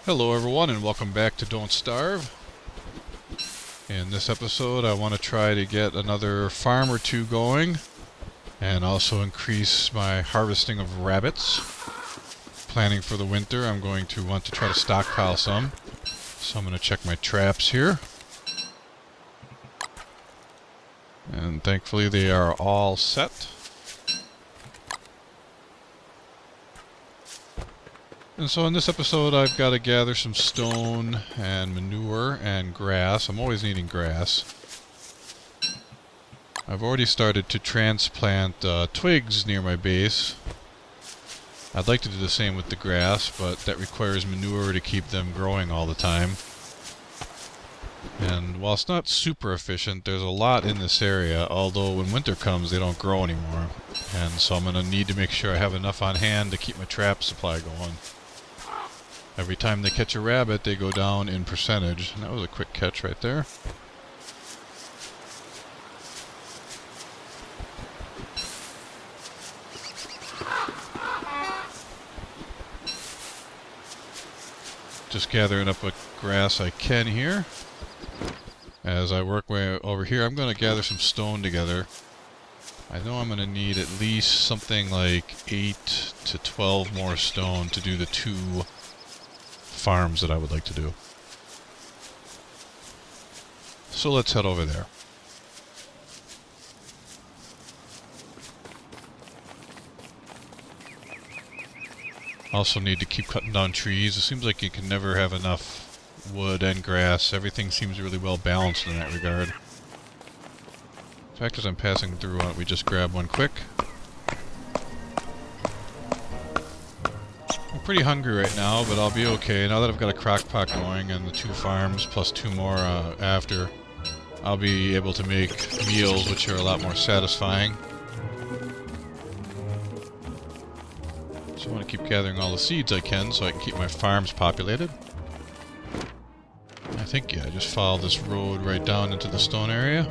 Hello everyone and welcome back to Don't Starve. In this episode I want to try to get another farm or two going and also increase my harvesting of rabbits. Planning for the winter, I'm going to want to try to stockpile some. So I'm going to check my traps here. And thankfully they are all set. And so in this episode I've got to gather some stone and manure and grass. I'm always needing grass. I've already started to transplant twigs near my base. I'd like to do the same with the grass, but that requires manure to keep them growing all the time. And while it's not super efficient, there's a lot in this area, although when winter comes they don't grow anymore. And so I'm going to need to make sure I have enough on hand to keep my trap supply going. Every time they catch a rabbit, they go down in percentage. And that was a quick catch right there. Just gathering up what grass I can here. As I work way over here, I'm going to gather some stone together. I know I'm going to need at least something like 8 to 12 more stone to do the 2 farms that I would like to do. So let's head over there. Also need to keep cutting down trees. It seems like you can never have enough wood and grass. Everything seems really well balanced in that regard. In fact, as I'm passing through, why don't we just grab one quick. I'm pretty hungry right now, but I'll be okay. Now that I've got a crock pot going and the 2 farms plus 2 more after, I'll be able to make meals which are a lot more satisfying. So I want to keep gathering all the seeds I can so I can keep my farms populated. I think, yeah, just follow this road right down into the stone area.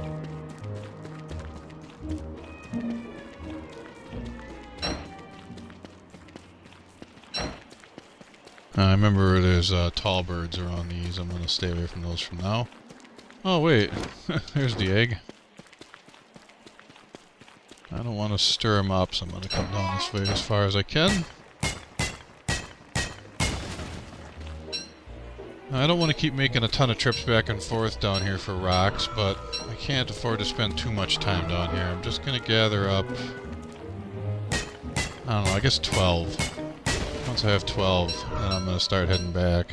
I remember there's tall birds around these. I'm going to stay away from those from now. Oh wait, there's the egg. I don't want to stir them up, so I'm going to come down this way as far as I can. I don't want to keep making a ton of trips back and forth down here for rocks, but I can't afford to spend too much time down here. I'm just going to gather up, I don't know, I guess 12. Once I have 12, then I'm going to start heading back.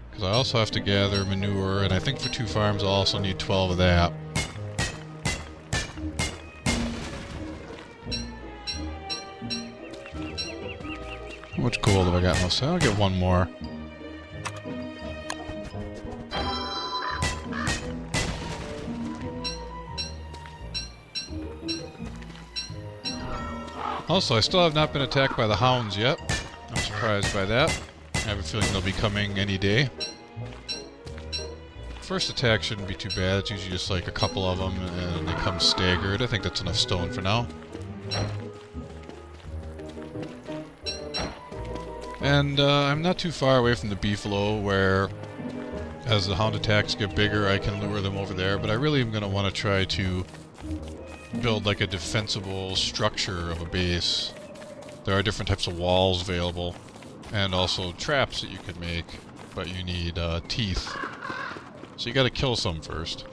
Because I also have to gather manure, and I think for 2 farms I'll also need 12 of that. How much gold have I got now? So I'll get 1 more. Also, I still have not been attacked by the hounds yet. I'm surprised by that. I have a feeling they'll be coming any day. First attack shouldn't be too bad. It's usually just like a couple of them and they come staggered. I think that's enough stone for now. And I'm not too far away from the beefalo where as the hound attacks get bigger I can lure them over there. But I really am going to want to try to build like a defensible structure of a base. There are different types of walls available and also traps that you can make, but you need teeth. So you gotta kill some first.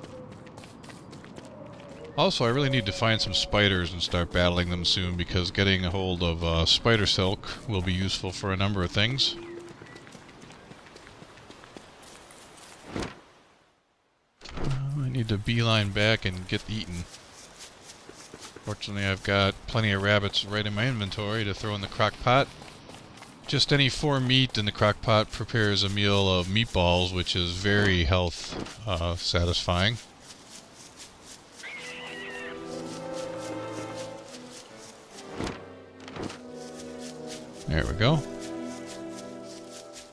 Also, I really need to find some spiders and start battling them soon because getting a hold of spider silk will be useful for a number of things. I need to beeline back and get eaten. Fortunately, I've got plenty of rabbits right in my inventory to throw in the crock pot. Just any 4 meat in the crock pot prepares a meal of meatballs, which is very health satisfying. There we go.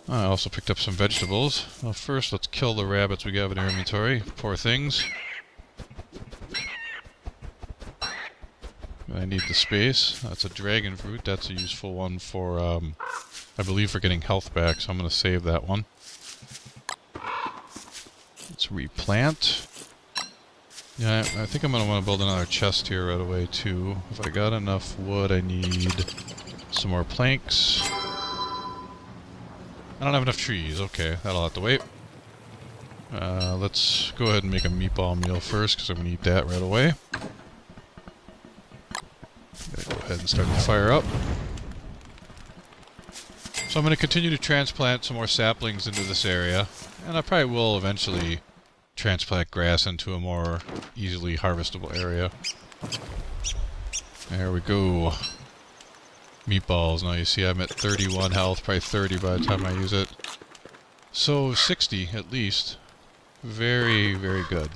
I also picked up some vegetables. Well, first let's kill the rabbits we got in our inventory. Poor things. I need the space. That's a dragon fruit. That's a useful one for I believe for getting health back, so I'm going to save that one. Let's replant. Yeah, I think I'm going to want to build another chest here right away, too. If I got enough wood, I need some more planks. I don't have enough trees. Okay, that'll have to wait. Let's go ahead and make a meatball meal first, because I'm going to eat that right away. Go ahead and start the fire up. So I'm going to continue to transplant some more saplings into this area, and I probably will eventually transplant grass into a more easily harvestable area. There we go. Meatballs. Now you see I'm at 31 health, probably 30 by the time I use it. So 60 at least. Very, very good.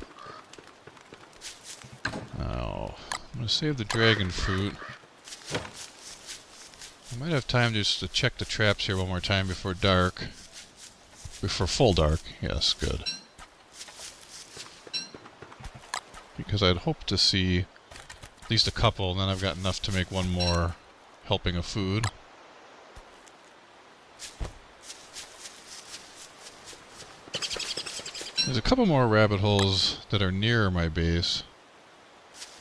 Now, I'm going to save the dragon fruit. I might have time just to check the traps here one more time before dark. Before full dark. Yes, good. Because I'd hoped to see at least a couple, and then I've got enough to make one more helping of food. There's a couple more rabbit holes that are near my base.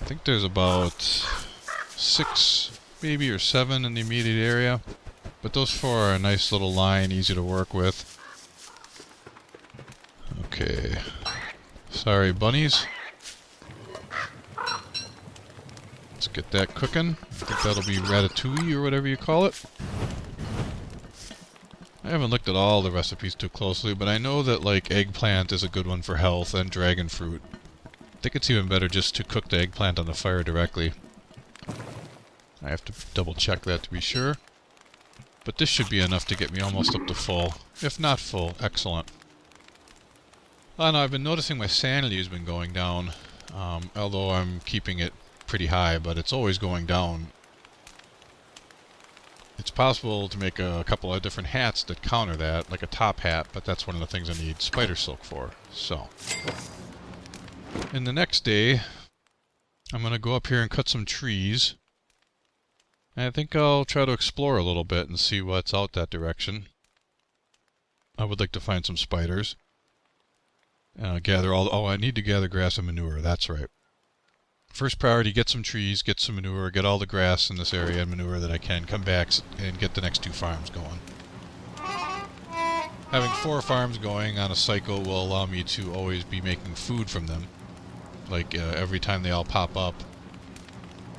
I think there's about 6, maybe, or 7 in the immediate area. But those 4 are a nice little line, easy to work with. Okay. Sorry, bunnies. Let's get that cooking. I think that'll be ratatouille or whatever you call it. I haven't looked at all the recipes too closely, but I know that, like, eggplant is a good one for health, and dragon fruit. I think it's even better just to cook the eggplant on the fire directly. I have to double check that to be sure. But this should be enough to get me almost up to full. If not full, excellent. I know, I've been noticing my sanity has been going down, although I'm keeping it pretty high, but it's always going down. It's possible to make a couple of different hats that counter that, like a top hat, but that's one of the things I need spider silk for. So, in the next day, I'm going to go up here and cut some trees. And I think I'll try to explore a little bit and see what's out that direction. I would like to find some spiders. Gather all... Oh, I need to gather grass and manure, that's right. First priority, get some trees, get some manure, get all the grass in this area and manure that I can, come back and get the next 2 farms going. Having 4 farms going on a cycle will allow me to always be making food from them. Like, every time they all pop up,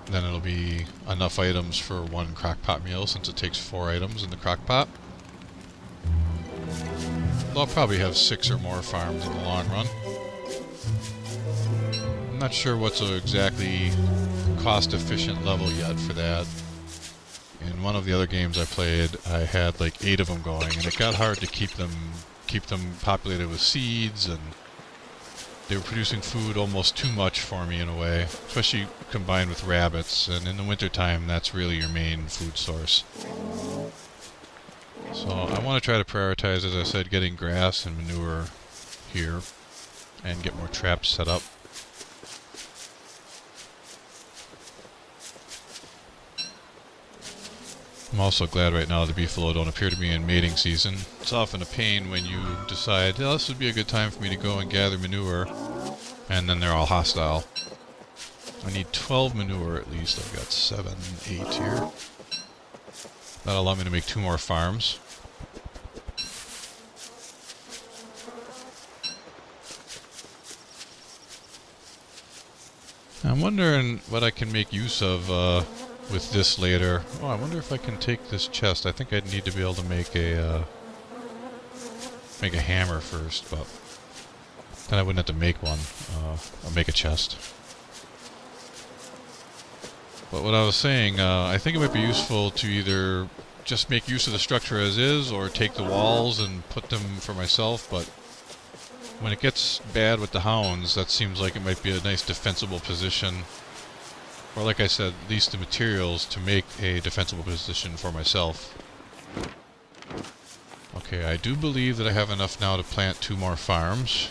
then it'll be enough items for 1 crockpot meal, since it takes 4 items in the crockpot. I'll probably have 6 or more farms in the long run. I'm not sure what's an exactly cost-efficient level yet for that. In one of the other games I played, I had like 8 of them going, and it got hard to keep them populated with seeds, and they were producing food almost too much for me in a way, especially combined with rabbits, and in the wintertime that's really your main food source. So I want to try to prioritize, as I said, getting grass and manure here, and get more traps set up. I'm also glad right now the beefalo don't appear to be in mating season. It's often a pain when you decide, oh, this would be a good time for me to go and gather manure, and then they're all hostile. I need 12 manure at least. I've got 7, 8 here. That'll allow me to make 2 more farms. I'm wondering what I can make use of with this later. Oh, I wonder if I can take this chest. I think I'd need to be able to make a hammer first, but then I wouldn't have to make one. I'll make a chest. But what I was saying, I think it might be useful to either just make use of the structure as is, or take the walls and put them for myself, but when it gets bad with the hounds, that seems like it might be a nice defensible position. Or like I said, at least the materials to make a defensible position for myself. Okay, I do believe that I have enough now to plant 2 more farms.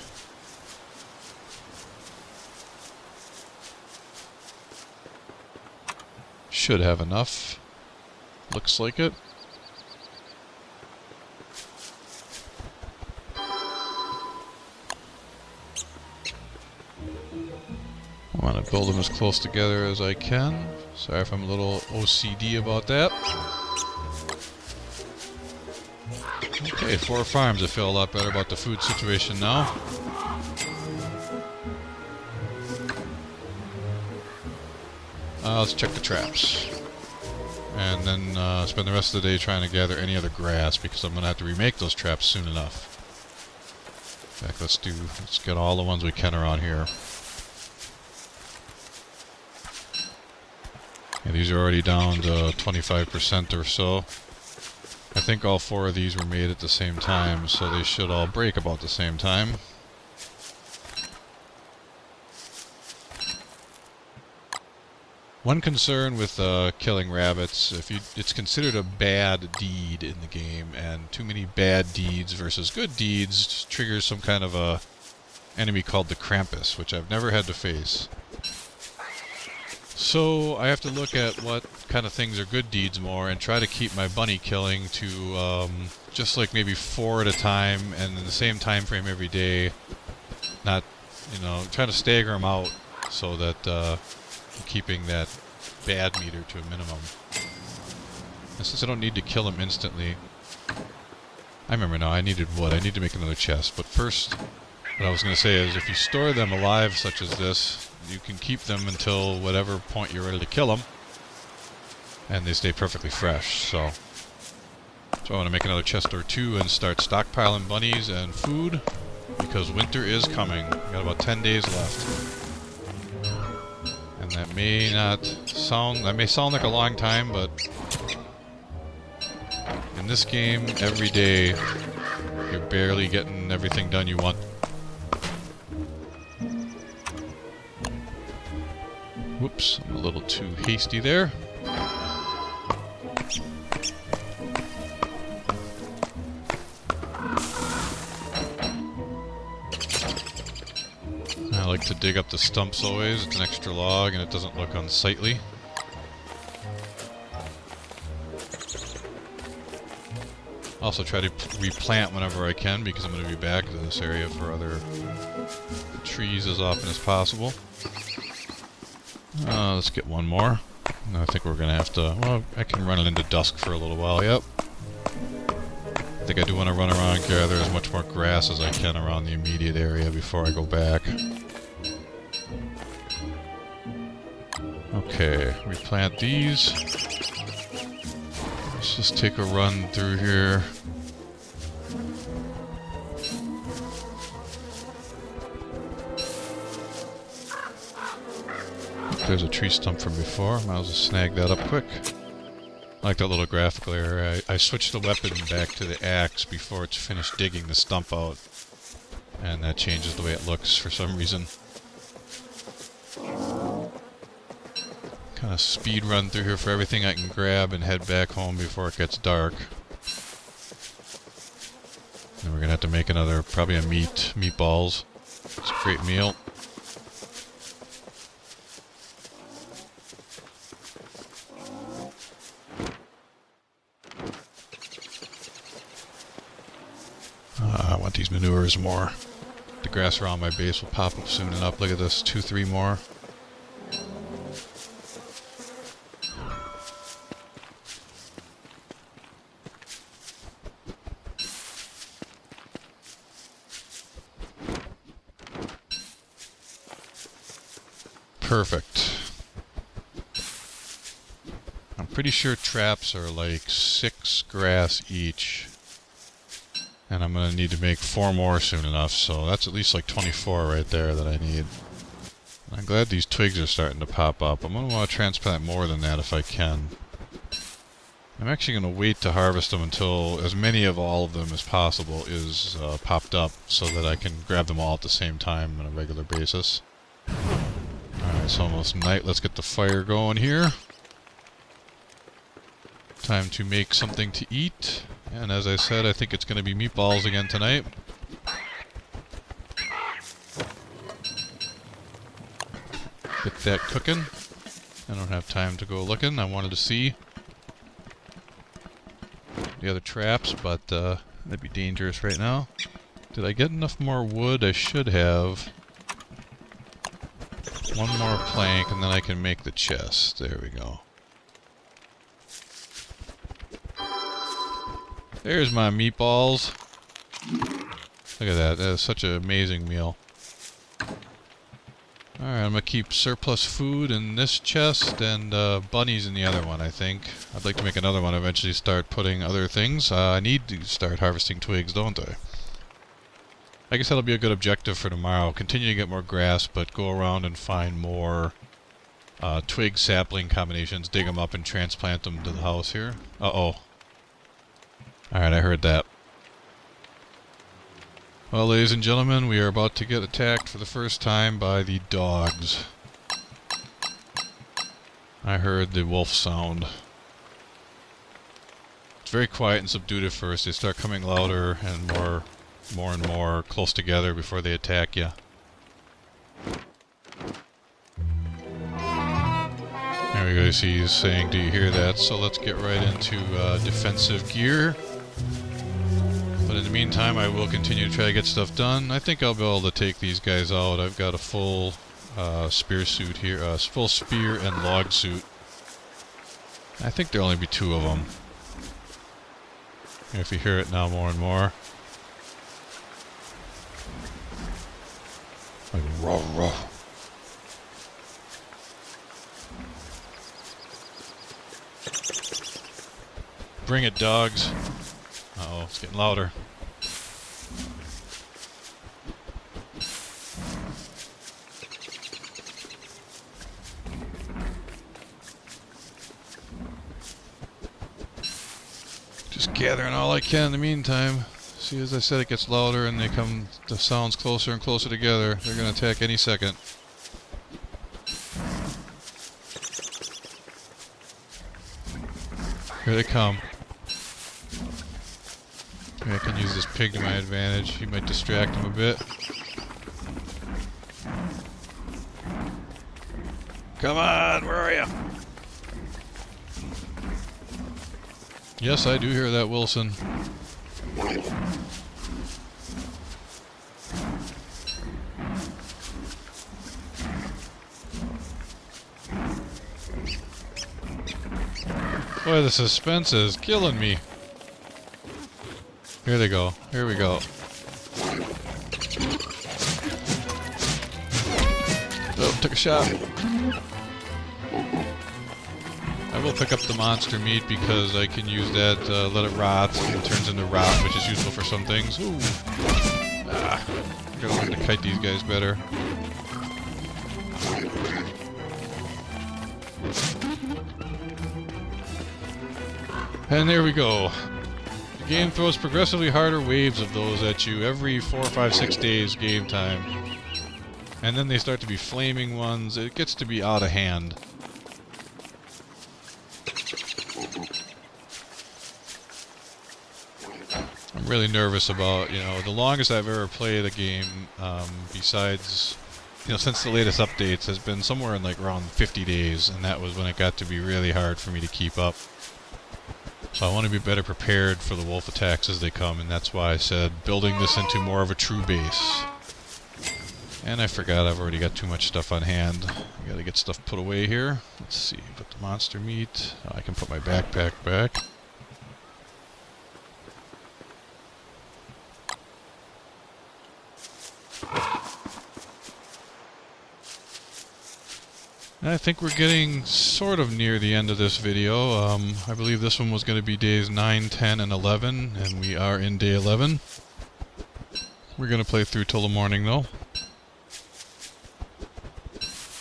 Should have enough. Looks like it. I want to build them as close together as I can. Sorry if I'm a little OCD about that. Okay, 4 farms. I feel a lot better about the food situation now. Let's check the traps. And then spend the rest of the day trying to gather any other grass, because I'm going to have to remake those traps soon enough. In fact, let's get all the ones we can around here. Yeah, these are already down to 25% or so. I think all 4 of these were made at the same time, so they should all break about the same time. One concern with killing rabbits, it's considered a bad deed in the game, and too many bad deeds versus good deeds triggers some kind of a enemy called the Krampus, which I've never had to face. So I have to look at what kind of things are good deeds more and try to keep my bunny killing to just like maybe 4 at a time and in the same time frame every day. Not, you know, trying to stagger them out so that keeping that bad meter to a minimum. And since I don't need to kill him instantly, I remember now, I needed wood. I need to make another chest. But first, what I was going to say is if you store them alive such as this, you can keep them until whatever point you're ready to kill them, and they stay perfectly fresh. So I want to make another chest or 2 and start stockpiling bunnies and food, because winter is coming. We got about 10 days left. And that may sound like a long time, but in this game, every day, you're barely getting everything done you want. Whoops, I'm a little too hasty there. I like to dig up the stumps always. It's an extra log and it doesn't look unsightly. Also try to replant whenever I can, because I'm going to be back to this area for other trees as often as possible. Let's get one more. I think we're going to have to... Well, I can run it into dusk for a little while, yep. I think I do want to run around and gather as much more grass as I can around the immediate area before I go back. Okay, replant these. Let's just take a run through here. There's a tree stump from before. Might as well snag that up quick. I like that little graphical area. I switched the weapon back to the axe before it's finished digging the stump out. And that changes the way it looks for some reason. Kind of speed run through here for everything I can grab and head back home before it gets dark. And we're gonna have to make another, probably a meatballs. It's a great meal. I want these manures more. The grass around my base will pop up soon enough. Look at this, 2, 3 more. Perfect. I'm pretty sure traps are like 6 grass each. And I'm going to need to make 4 more soon enough, so that's at least like 24 right there that I need. I'm glad these twigs are starting to pop up. I'm going to want to transplant more than that if I can. I'm actually going to wait to harvest them until as many of all of them as possible is popped up, so that I can grab them all at the same time on a regular basis. Alright, it's almost night. Let's get the fire going here. Time to make something to eat. And as I said, I think it's going to be meatballs again tonight. Get that cooking. I don't have time to go looking. I wanted to see the other traps, but that'd be dangerous right now. Did I get enough more wood? I should have. One more plank and then I can make the chest. There we go. There's my meatballs. Look at that. That is such an amazing meal. Alright, I'm going to keep surplus food in this chest and bunnies in the other one, I think. I'd like to make another one, eventually start putting other things. I need to start harvesting twigs, don't I? I guess that'll be a good objective for tomorrow. Continue to get more grass, but go around and find more twig sapling combinations, dig them up and transplant them to the house here. Uh-oh. Alright, I heard that. Well, ladies and gentlemen, we are about to get attacked for the first time by the dogs. I heard the wolf sound. It's very quiet and subdued at first. They start coming louder and more and more close together before they attack you. There we go. You see he's saying, "Do you hear that?" So let's get right into defensive gear. But in the meantime, I will continue to try to get stuff done. I think I'll be able to take these guys out. I've got a full spear suit here, full spear and log suit. I think there'll only be 2 of them. If you hear it now more and more. Like, row, row. Bring it, dogs. Uh-oh, it's getting louder. Just gathering all I can in the meantime. See, as I said, it gets louder and the sounds closer and closer together. They're going to attack any second. Here they come. Maybe I can use this pig to my advantage. He might distract him a bit. Come on, where are you? Yes, I do hear that, Wilson. Boy, the suspense is killing me. Here they go. Here we go. Oh, took a shot. I will pick up the monster meat because I can use that, let it rot, and it turns into rot, which is useful for some things. Ooh. Ah. Gotta learn to kite these guys better. And there we go. The game throws progressively harder waves of those at you every 4, 5, 6 days game time. And then they start to be flaming ones. It gets to be out of hand. I'm really nervous about, the longest I've ever played a game, besides, since the latest updates, has been somewhere in like around 50 days, and that was when it got to be really hard for me to keep up. So I want to be better prepared for the wolf attacks as they come, and that's why I said building this into more of a true base. And I forgot I've already got too much stuff on hand. I gotta get stuff put away here. Let's see, put the monster meat. Oh, I can put my backpack back. And I think we're getting sort of near the end of this video. I believe this one was going to be days 9, 10, and 11, and we are in day 11. We're going to play through till the morning, though.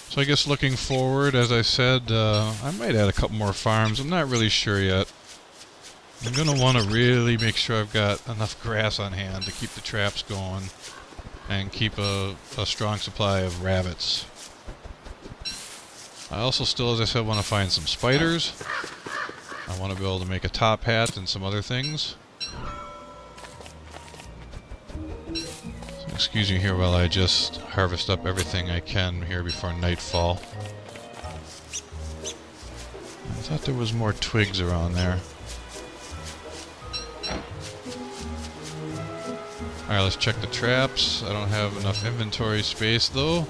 So I guess looking forward, as I said, I might add a couple more farms. I'm not really sure yet. I'm going to want to really make sure I've got enough grass on hand to keep the traps going and keep a strong supply of rabbits. I also still, as I said, want to find some spiders. I want to be able to make a top hat and some other things. So excuse me here while I just harvest up everything I can here before nightfall. I thought there was more twigs around there. Alright, let's check the traps. I don't have enough inventory space though.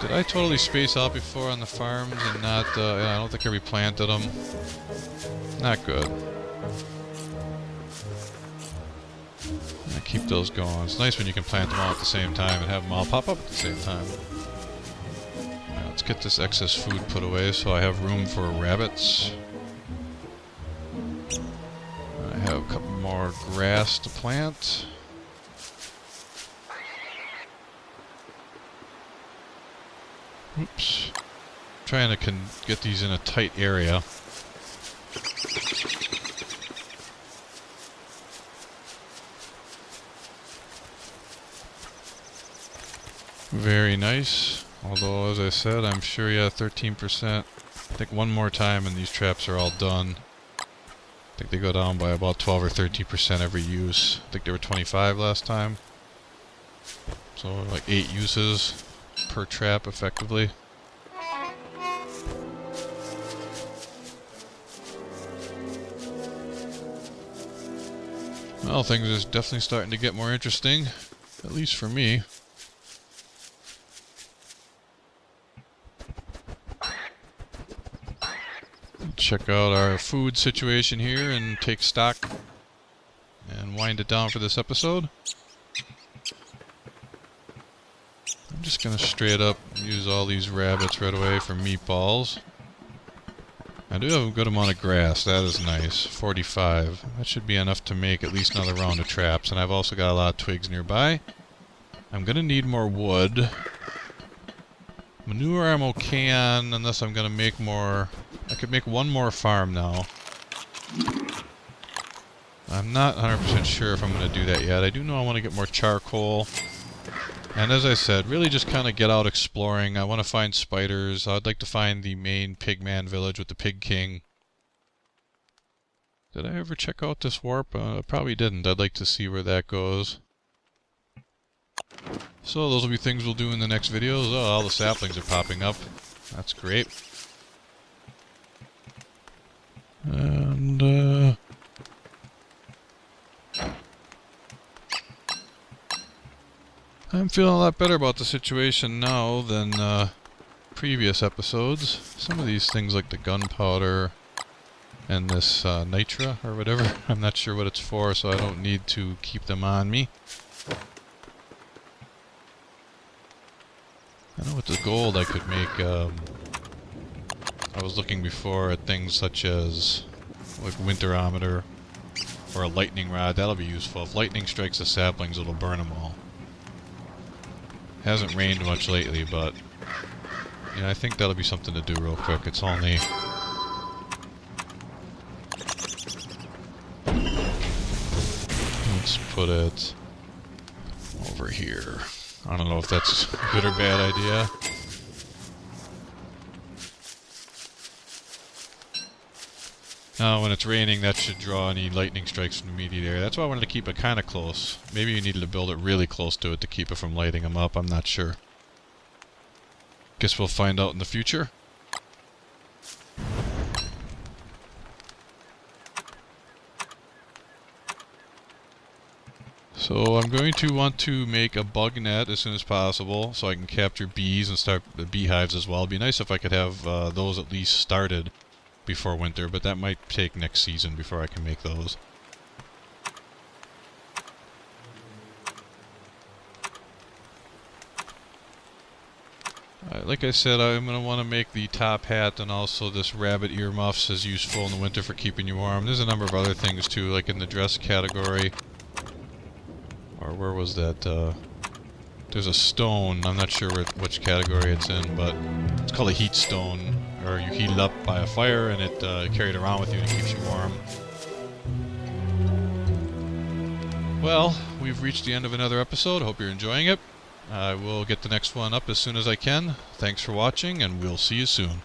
Did I totally space out before on the farms and not, yeah, I don't think I replanted them. Not good. I keep those going. It's nice when you can plant them all at the same time and have them all pop up at the same time. Right, let's get this excess food put away so I have room for rabbits. I have a couple more grass to plant. Oops. Trying to get these in a tight area. Very nice. Although, as I said, I'm sure, yeah, 13%. I think one more time and these traps are all done. I think they go down by about 12 or 13% every use. I think they were 25 last time. So, like 8 uses per trap, effectively. Well, things are definitely starting to get more interesting, at least for me. Check out our food situation here and take stock and wind it down for this episode. I'm just gonna straight up use all these rabbits right away for meatballs. I do have a good amount of grass, that is nice. 45. That should be enough to make at least another round of traps, and I've also got a lot of twigs nearby. I'm gonna need more wood. Manure I'm okay on, unless I'm gonna make more. I could make one more farm now. I'm not 100% sure if I'm gonna do that yet. I do know I want to get more charcoal. And as I said, really just kind of get out exploring. I want to find spiders. I'd like to find the main pigman village with the pig king. Did I ever check out this warp? Probably didn't. I'd like to see where that goes. So those will be things we'll do in the next videos. Oh, all the saplings are popping up. That's great. And, I'm feeling a lot better about the situation now than previous episodes. Some of these things like the gunpowder and this nitra or whatever, I'm not sure what it's for, so I don't need to keep them on me. I know with the gold I could make, I was looking before at things such as like winterometer or a lightning rod. That'll be useful. If lightning strikes the saplings, it'll burn them all. Hasn't rained much lately, but yeah, I think that'll be something to do real quick. It's only let's put it over here. I don't know if that's a good or bad idea. Now, when it's raining, that should draw any lightning strikes from the immediate area. That's why I wanted to keep it kind of close. Maybe you needed to build it really close to it to keep it from lighting them up. I'm not sure. Guess we'll find out in the future. So I'm going to want to make a bug net as soon as possible so I can capture bees and start the beehives as well. It'd be nice if I could have those at least started before winter, but that might take next season before I can make those. Like I said, I'm going to want to make the top hat and also this rabbit earmuffs as useful in the winter for keeping you warm. There's a number of other things too, like in the dress category. Or where was that? There's a stone, I'm not sure which category it's in, but it's called a heat stone. Or you heat it up by a fire and it carry it around with you and it keeps you warm. Well, we've reached the end of another episode. Hope you're enjoying it. I will get the next one up as soon as I can. Thanks for watching, and we'll see you soon.